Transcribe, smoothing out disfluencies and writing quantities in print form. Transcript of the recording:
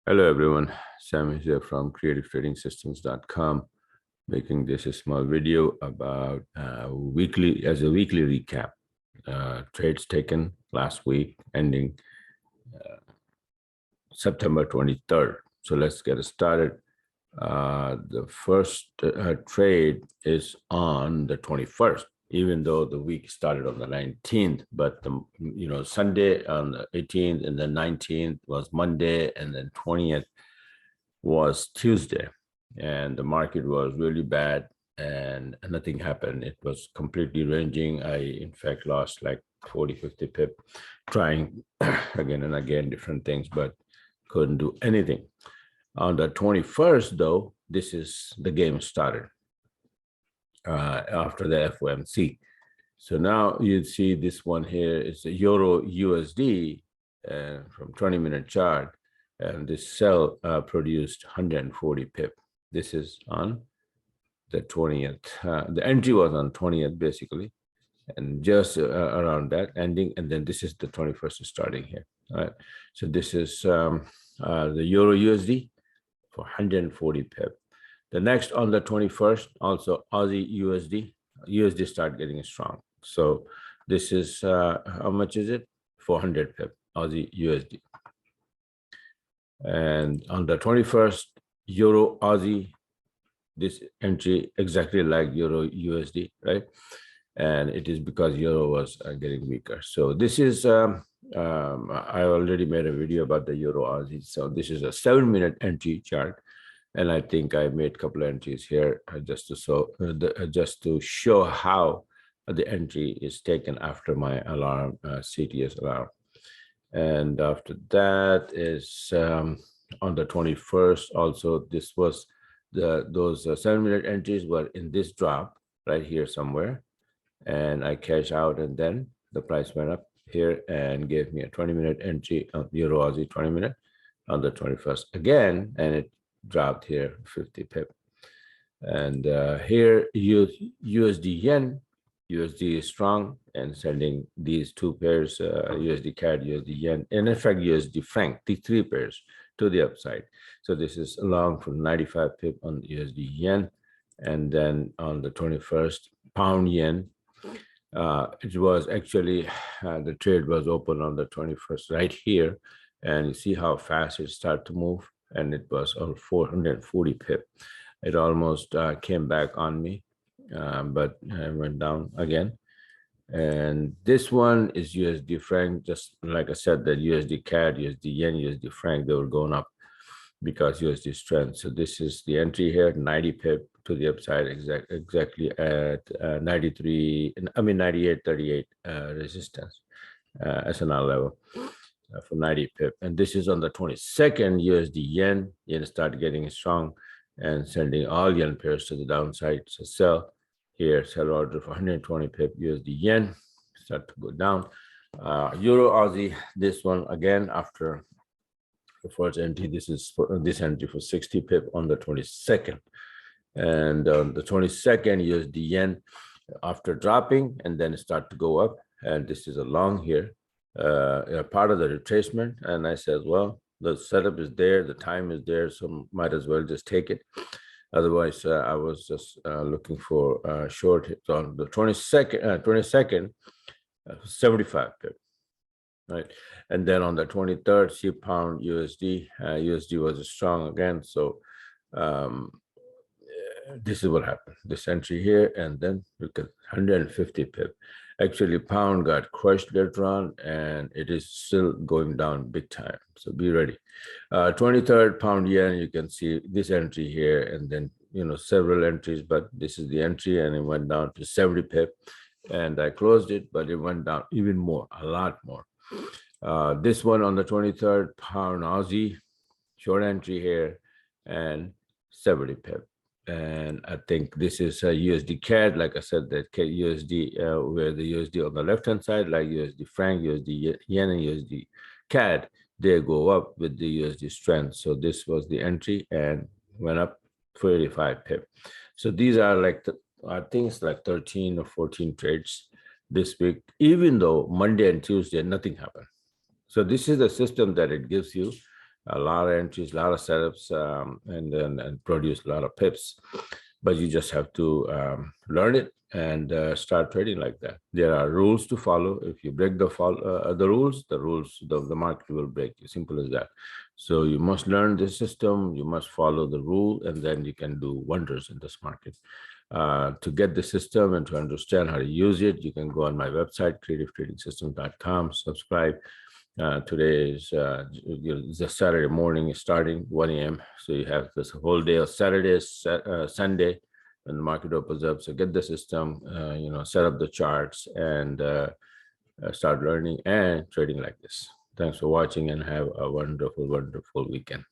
Hello everyone, Sam is here from creativetradingsystems.com, making this a small video about a weekly recap. Trades taken last week ending September 23rd. So let's get started. The first trade is on the 21st, even though the week started on the 19th, but Sunday on the 18th and then 19th was Monday and then 20th was Tuesday, and the market was really bad and nothing happened. It was completely ranging. I in fact lost like 40-50 pip trying again and again different things, but couldn't do anything. On the 21st though, this is the game started after the FOMC. So now you see this one here is the Euro USD from 20-minute chart, and this sell produced 140 pip. This is on the 20th. The entry was on 20th basically, and just around that ending, and then this is the 21st starting here. All right, so this is the Euro USD for 140 pip. The next on the 21st, also Aussie USD start getting strong. So this is how much is it? 400 pip Aussie USD. And on the 21st, Euro Aussie, this entry exactly like Euro USD, right? And it is because Euro was getting weaker. So this is I already made a video about the Euro Aussie. So this is a 7-minute entry chart, and I think I made a couple of entries here just to show how the entry is taken after my alarm, CTS alarm. And after that is on the 21st also, this was those 7-minute entries were in this drop right here somewhere, and I cashed out, and then the price went up here and gave me a 20-minute entry of Euro Aussie 20-minute on the 21st again, and it dropped here 50 pip. And here USD yen, USD is strong and sending these two pairs, USD CAD, USD yen, and in fact USD franc, the three pairs to the upside. So this is long for 95 pip on USD yen. And then on the 21st, pound yen, it was actually the trade was open on the 21st right here, and you see how fast it started to move, and it was on 440 pip. It almost came back on me, but I went down again. And this one is USD franc, just like I said, that USD CAD, USD yen, USD franc, they were going up because USD strength. So this is the entry here, 90 pip to the upside, exactly at 98.38 resistance SNR level for 90 pip. And this is on the 22nd, USD yen started getting strong and sending all yen pairs to the downside. So sell here, sell order for 120 pip USD yen, start to go down. Euro Aussie, this one again after the first entry, this is for this entry for 60 pip on the 22nd. And on the 22nd, USD yen after dropping and then start to go up, and this is a long here, part of the retracement. And I said, well, the setup is there, the time is there, so might as well just take it. Otherwise, I was just looking for short hits on the 22nd, 75 pip, right? And then on the 23rd, C pound USD, USD was strong again. So this is what happened, this entry here, and then look at 150 pip. Actually, pound got crushed later on, and it is still going down big time. So be ready. 23rd pound yen, you can see this entry here, and then several entries, but this is the entry, and it went down to 70 pip, and I closed it, but it went down even more, a lot more. This one on the 23rd, pound Aussie, short entry here, and 70 pip. And I think this is a USD CAD, like I said, that USD, where the USD on the left-hand side, like USD franc, USD yen, and USD CAD, they go up with the USD strength. So this was the entry and went up 45 pip. So these are like, I think it's like 13 or 14 trades this week, even though Monday and Tuesday, nothing happened. So this is the system that it gives you. a lot of entries, a lot of setups, and then produce a lot of pips. But you just have to learn it and start trading like that. There are rules to follow. If you break the rules, the market will break. Simple as that. So you must learn the system. You must follow the rule, and then you can do wonders in this market. To get the system and to understand how to use it, you can go on my website, creativetradingsystems.com, subscribe. Today is the Saturday morning starting 1 a.m. So you have this whole day of Saturday, Sunday, when the market opens up. So get the system, set up the charts and start learning and trading like this. Thanks for watching and have a wonderful, wonderful weekend.